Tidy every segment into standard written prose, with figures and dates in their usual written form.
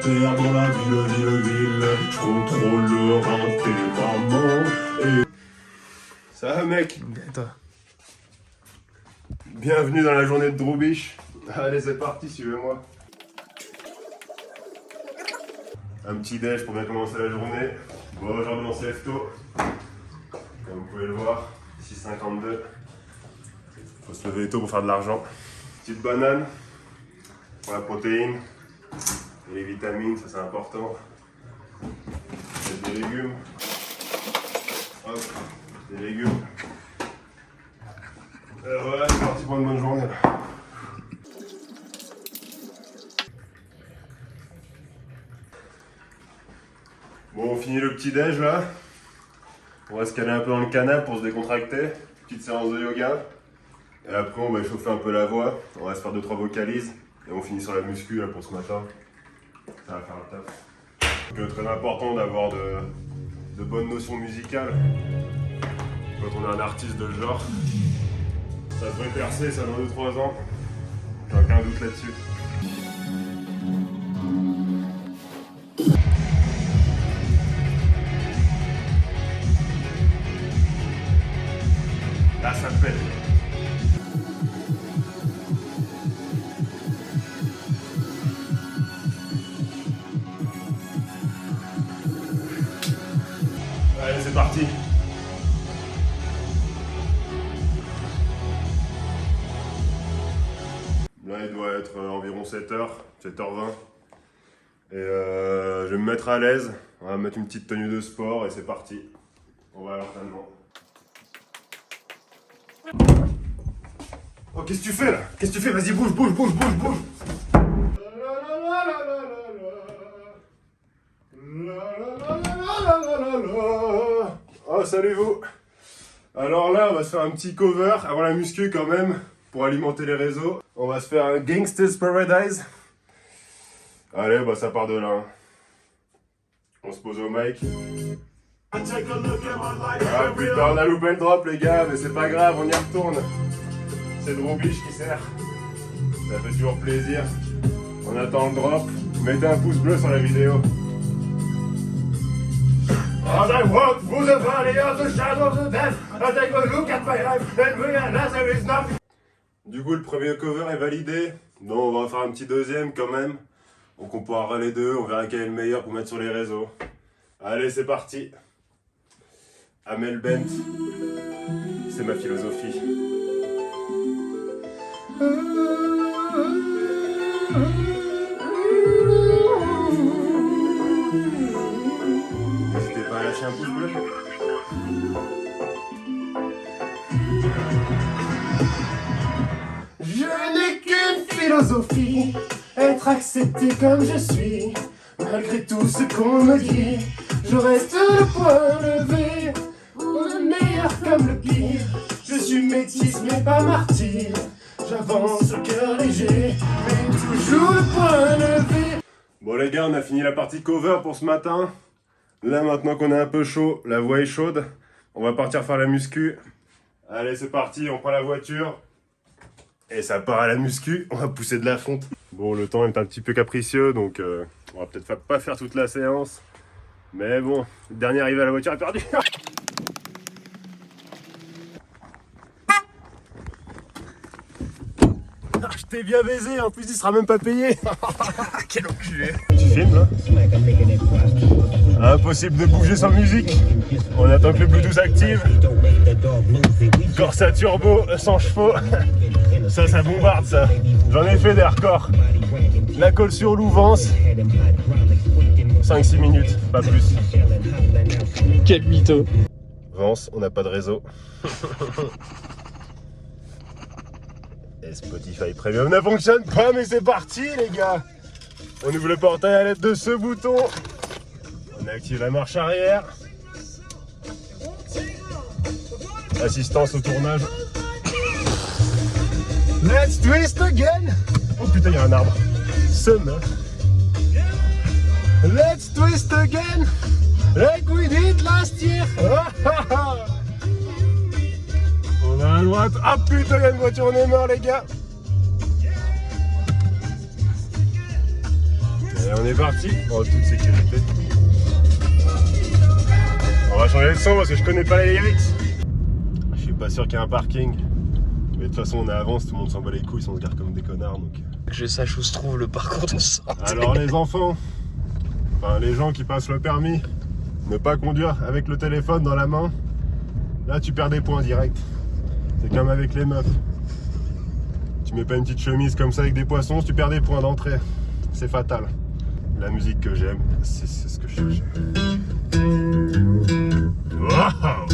terre dans la ville, je contrôle le rinté, maman, et... Ça va mec? Et toi? Bienvenue dans la journée de Droubiche. Allez c'est parti, suivez-moi. Un petit déj pour bien commencer la journée. Bon aujourd'hui on se lève tôt. Comme vous pouvez le voir, 6h52. Faut se lever tôt pour faire de l'argent. Petite banane pour la protéine et les vitamines, ça c'est important. Des légumes. Hop, des légumes. Voilà, c'est parti pour une bonne journée. Bon, on finit le petit déj là. On va se caler un peu dans le canapé pour se décontracter. Petite séance de yoga. Et après, on va échauffer un peu la voix. On va se faire 2-3 vocalises. Et on finit sur la muscu là pour ce matin. Ça va faire le taf. Donc, très important d'avoir de bonnes notions musicales. Quand on est un artiste de ce genre. Ça devrait percer ça dans 2-3 ans. J'ai aucun doute là-dessus. Là ça pète. Allez c'est parti. Là il doit être environ 7h, 7h20. Et je vais me mettre à l'aise. On va mettre une petite tenue de sport et c'est parti. On va à l'entraînement. Oh qu'est-ce que tu fais là? Qu'est-ce que tu fais? Vas-y bouge. Oh salut vous. Alors là on va se faire un petit cover avant la muscu quand même. Pour alimenter les réseaux. On va se faire un Gangsta's Paradise. Allez bah ça part de là. On se pose au mic. Ah putain on a loupé le drop les gars, mais c'est pas grave, on y retourne. C'est Droubiche qui sert. Ça fait toujours plaisir. On attend le drop. Mettez un pouce bleu sur la vidéo. As I walk through the valley of the shadow of death, I take a look at my life and realize there is nothing. Du coup le premier cover est validé. Donc on va en faire un petit deuxième quand même. On comparera les deux, on verra quel est le meilleur pour mettre sur les réseaux. Allez c'est parti. Amel Bent, c'est ma philosophie. N'hésitez pas à lâcher un pouce bleu. Je n'ai qu'une philosophie, être accepté comme je suis. Malgré tout ce qu'on me dit, je reste le poing levé. Le meilleur comme le pire, je suis métisse mais pas martyr. J'avance au cœur léger, mais toujours le poing levé. Bon les gars, on a fini la partie cover pour ce matin. Là maintenant qu'on est un peu chaud, la voix est chaude. On va partir faire la muscu. Allez c'est parti, on prend la voiture. Et ça part à la muscu, on va pousser de la fonte. Bon le temps est un petit peu capricieux, donc on va peut-être pas faire toute la séance. Mais bon, le dernier arrivé à la voiture est perdu. Je t'ai bien baisé, en plus il sera même pas payé. Quel enculé. Tu filmes là? Impossible de bouger sans musique. On attend que le Bluetooth active. Corsa turbo, 100 chevaux. Ça bombarde ça. J'en ai fait des records. La colle sur Louvance. 5-6 minutes, pas plus. Quel mytho. Vence, on n'a pas de réseau. Et Spotify Premium ne fonctionne pas, mais c'est parti les gars. On ouvre le portail à l'aide de ce bouton. On active la marche arrière. Assistance au tournage. Let's twist again. Oh putain, il y a un arbre. Somme. Let's twist again. Like we did last year. On va à droite. Ah putain, il y a une voiture, on est mort les gars. Et on est parti en toute sécurité. On va changer le son parce que je connais pas les lyrics. Je suis pas sûr qu'il y ait un parking. Mais de toute façon on est à avance, tout le monde s'en bat les couilles, on se garde comme des connards donc. Que je sache où se trouve le parcours de sortie. Alors les enfants, enfin les gens qui passent le permis, ne pas conduire avec le téléphone dans la main. Là tu perds des points direct. C'est comme avec les meufs. Tu mets pas une petite chemise comme ça avec des poissons, tu perds des points d'entrée. C'est fatal. La musique que j'aime, c'est ce que je cherche. Wow.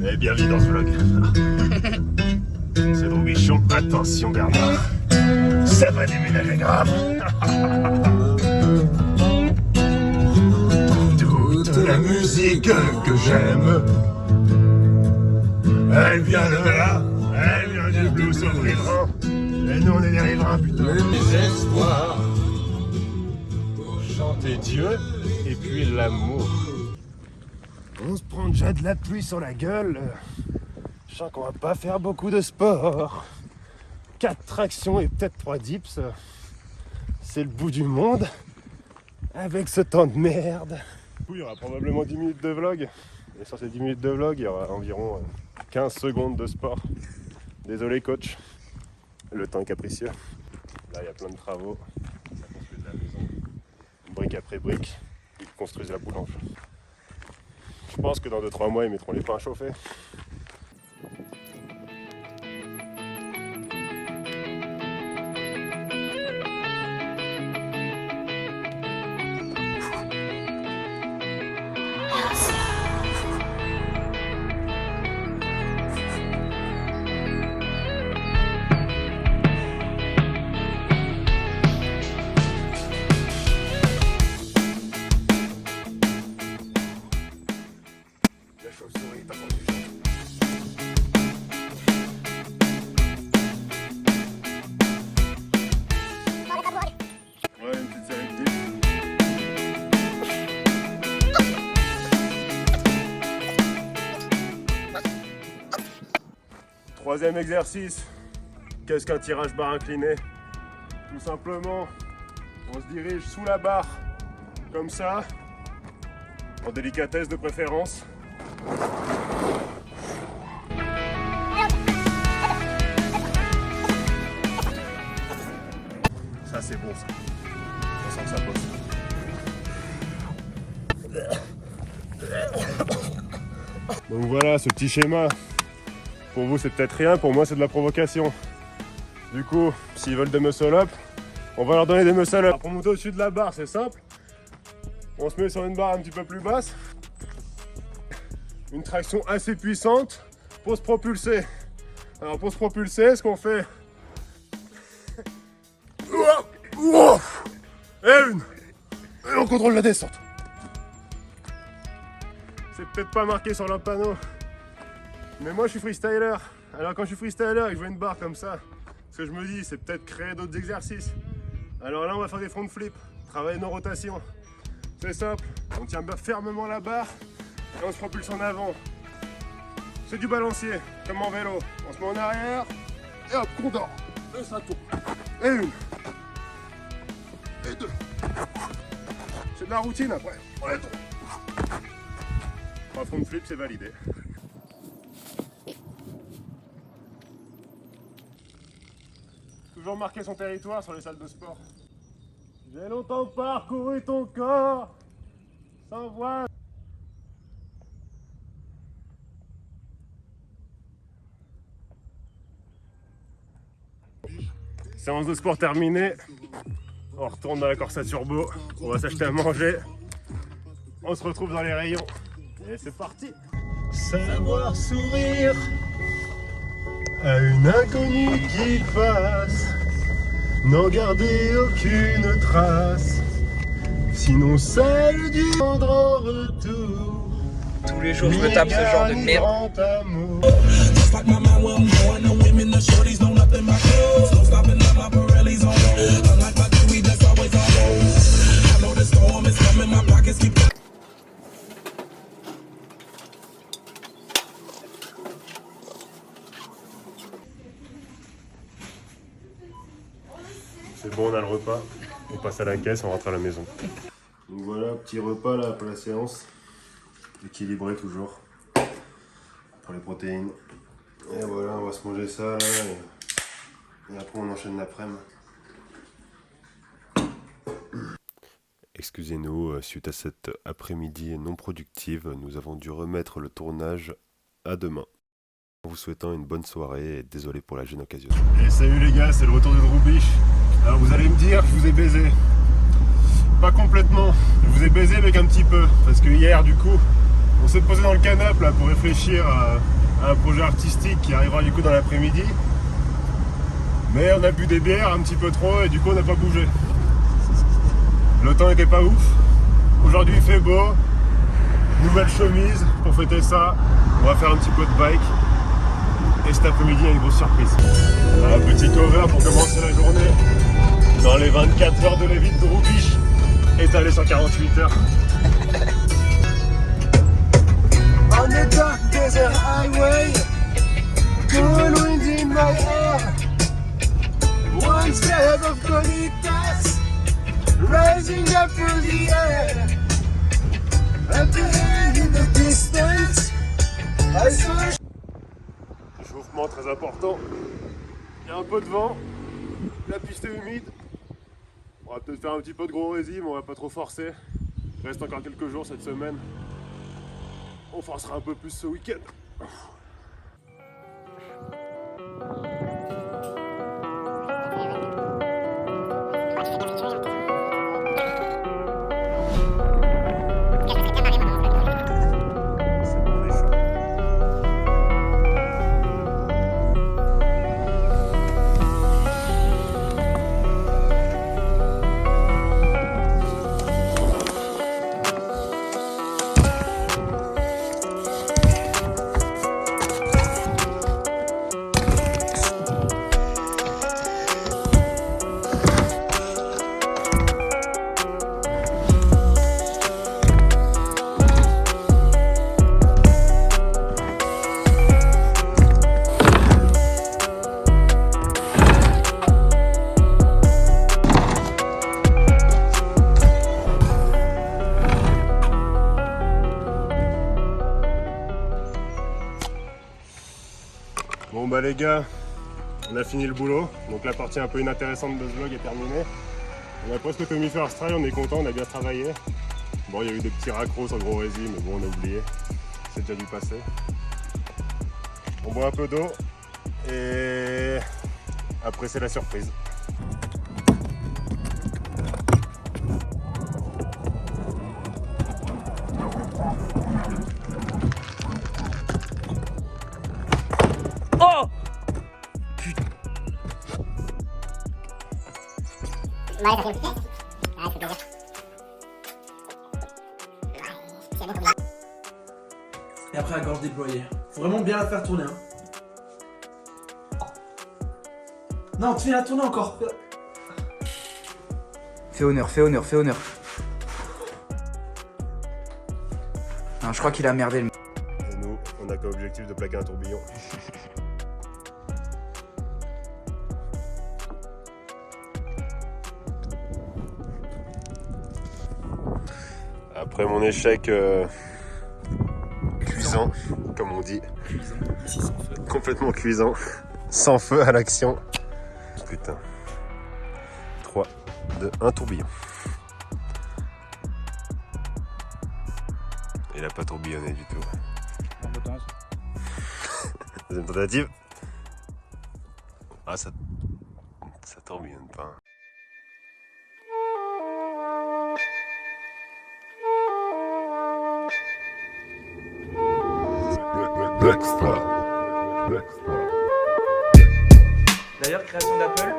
Et bienvenue dans ce vlog. C'est Drobichon, attention Bernard. Ça va déménager grave. Toute la musique que j'aime, elle vient de là, elle vient du blues sur le riverain. Et nous on est des riverains putain. Les espoirs pour chanter Dieu et puis l'amour. On se prend déjà de la pluie sur la gueule. Je sens qu'on va pas faire beaucoup de sport. 4 tractions et peut-être 3 dips. C'est le bout du monde. Avec ce temps de merde. Il y aura probablement 10 minutes de vlog. Et sur ces 10 minutes de vlog, il y aura environ 15 secondes de sport. Désolé coach. Le temps est capricieux. Là, il y a plein de travaux. Ça construit de la maison. Brique après brique. Ils construisent la boulange. Je pense que dans 2-3 mois, ils mettront les pains à chauffer. La chauve-souris est attendue. Ouais, une petite série de dips. Troisième exercice. Qu'est-ce qu'un tirage barre incliné? Tout simplement, on se dirige sous la barre, comme ça, en délicatesse de préférence. Ça c'est bon ça. On sent que ça pose. Donc voilà ce petit schéma. Pour vous c'est peut-être rien, pour moi c'est de la provocation. Du coup, s'ils veulent des muscle up, on va leur donner des muscle up. Pour monter au-dessus de la barre, c'est simple. On se met sur une barre un petit peu plus basse. Une traction assez puissante pour se propulser. Alors pour se propulser, ce qu'on fait... Et une. Et on contrôle la descente. C'est peut-être pas marqué sur leur panneau. Mais moi je suis freestyler. Alors quand je suis freestyler et que je vois une barre comme ça, ce que je me dis c'est peut-être créer d'autres exercices. Alors là on va faire des front flips, travailler nos rotations. C'est simple, on tient fermement la barre et on se propulse en avant. C'est du balancier, comme en vélo. On se met en arrière et hop, condor. Et ça tourne. Et une. Et deux. C'est de la routine après. On est tourne. 3 front flip, c'est validé. Toujours marquer son territoire sur les salles de sport. J'ai longtemps parcouru ton corps sans voir. Séance de sport terminée. On retourne dans la Corsa Turbo. On va s'acheter à manger. On se retrouve dans les rayons. Et c'est parti. Savoir sourire à une inconnue qui passe, n'en garder aucune trace, sinon celle du monde en retour. Tous les jours je me tape ce genre de merde. C'est bon, on a le repas. On passe à la caisse, on rentre à la maison. Donc voilà, petit repas là après la séance. Équilibré toujours. Pour les protéines. Et voilà, on va se manger ça là. Et après on enchaîne l'après-midi. Excusez-nous, suite à cette après-midi non productive, nous avons dû remettre le tournage à demain. En vous souhaitant une bonne soirée et désolé pour la gêne occasion. Et salut les gars, c'est le retour de Droubiche. Alors vous allez me dire, je vous ai baisé. Pas complètement, je vous ai baisé avec un petit peu. Parce que hier du coup, on s'est posé dans le canapé là, pour réfléchir à un projet artistique qui arrivera du coup dans l'après-midi. Mais on a bu des bières un petit peu trop et du coup on n'a pas bougé. Le temps n'était pas ouf. Aujourd'hui il fait beau. Nouvelle chemise pour fêter ça. On va faire un petit peu de bike. Et cet après-midi il y a une grosse surprise. Un petit cover pour commencer la journée. Dans les 24 heures de la vie de Droubiche, étalé sur 48 heures. On the dark desert highway, cool wind in my hair. One step of Conitas, rising up through the air. Up ahead in the distance, I saw. Échauffement très important. Il y a un peu de vent, la piste est humide. On va peut-être faire un petit peu de gros résime, on va pas trop forcer. Il reste encore quelques jours cette semaine. On forcera un peu plus ce week-end. Bon bah les gars, on a fini le boulot, donc la partie un peu inintéressante de ce vlog est terminée. On a presque tout mis faire Astral, on est content, on a bien travaillé. Bon, il y a eu des petits raccros sur le gros résime, mais bon on a oublié, c'est déjà dû passer. On boit un peu d'eau et après c'est la surprise. Oh Ouais, ça fait une petite pièce. Ah, ça fait plaisir. C'est bon comme ça. Et après la gorge déployée. Faut vraiment bien la faire tourner. Hein. Non, tu viens la tourner encore. Fais honneur, fais honneur, fais honneur. Non, je crois qu'il a merdé le... Et nous, on a comme objectif de plaquer un tourbillon. Après mon échec cuisant, comme on dit, complètement cuisant, sans feu à l'action. Putain. 3, 2, 1, tourbillon. Il a pas tourbillonné du tout. Deuxième tentative. Ah, ça tourbillonne pas. D'ailleurs, création d'Apple.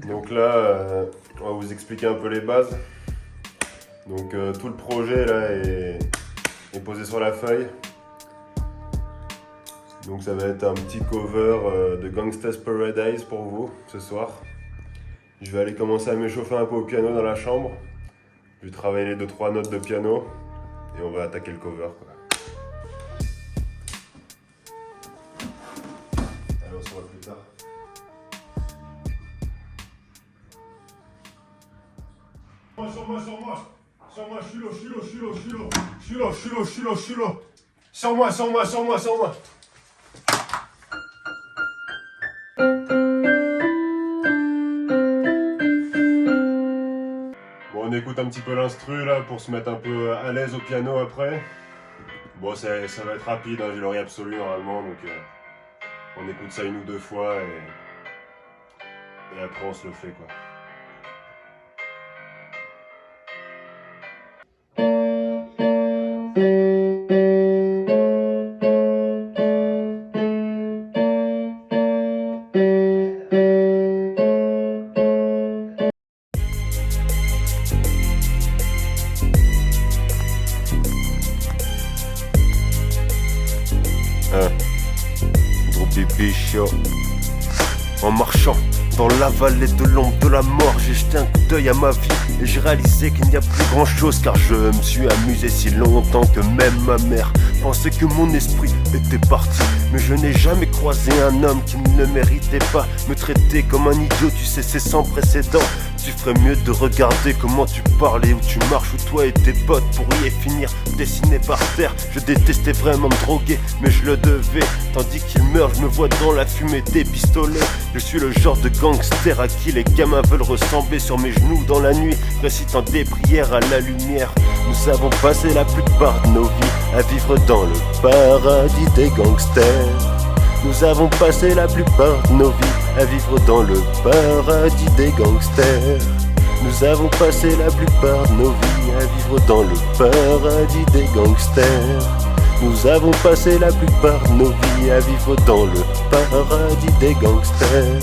Donc là, on va vous expliquer un peu les bases. Donc tout le projet là est posé sur la feuille. Donc ça va être un petit cover de Gangsta's Paradise pour vous ce soir. Je vais aller commencer à m'échauffer un peu au piano dans la chambre. Je vais travailler les 2-3 notes de piano et on va attaquer le cover, quoi. Allez, on se voit plus tard. Sur moi, je suis là. Sur moi. Bon, on écoute un petit peu l'instru là pour se mettre un peu à l'aise au piano après. Bon, ça va être rapide, hein, j'ai l'oreille absolue normalement, donc on écoute ça 1 ou 2 fois et après on se le fait, quoi. Gros bébé chaud. En marchant dans la vallée de l'ombre de la mort, j'ai jeté un coup d'œil à ma vie et j'ai réalisé qu'il n'y a plus grand chose, car je me suis amusé si longtemps que même ma mère pensait que mon esprit était parti. Mais je n'ai jamais croisé un homme qui ne méritait pas me traiter comme un idiot, tu sais, c'est sans précédent. Tu ferais mieux de regarder comment tu parles et où tu marches, où toi et tes potes pourriez finir dessinés par terre. Je détestais vraiment me droguer, mais je le devais. Tandis qu'il meurt, je me vois dans la fumée des pistolets. Je suis le genre de gangster à qui les gamins veulent ressembler, sur mes genoux dans la nuit, récitant des prières à la lumière. Nous avons passé la plupart de nos vies à vivre dans le paradis des gangsters. Nous avons passé la plupart de nos vies à vivre dans le paradis des gangsters. Nous avons passé la plupart de nos vies à vivre dans le paradis des gangsters. Nous avons passé la plupart de nos vies à vivre dans le paradis des gangsters.